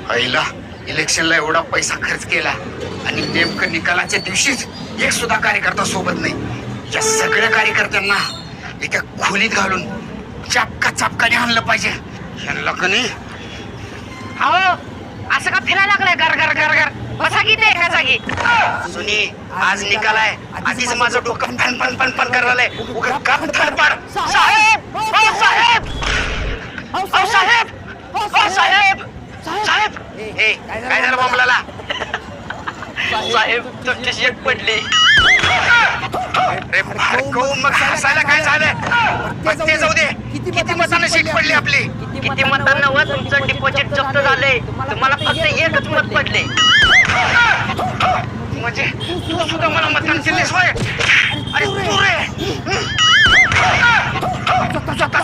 पहिला इलेक्शनला एवढा पैसा खर्च केला आणि नेमकं निकालाच्या दिवशीच एक सुद्धा कार्यकर्ता सोबत नाही. या सगळ्या कार्यकर्त्यांना एका खोलीत घालून चापका चापकाने आणलं पाहिजे. यांना कणी अहो असं का फिरायला लागलाय घर घर घर घर बसा की ते एका जागी. सुनी आज निकाल आहे. आधीच माझं डोकं फन फन फन फन करायलंय. उगा काम थरपड. साहेब साहेब साहेब साहेब साहेब ए काय झालं मामलाला? साहेब तुमची शेट पडली. अरे भार्गव मग हसायला काय झालं? बस ते जाऊ दे. किती मतांना सीट पडली आपली? किती मतांना व तुमचं डिपॉझिट जप्त झालंय. तुम्हाला फक्त एकच मत पडले. म्हणजे तू सुद्धा मला मतदान केलेस होय? अरे तू रे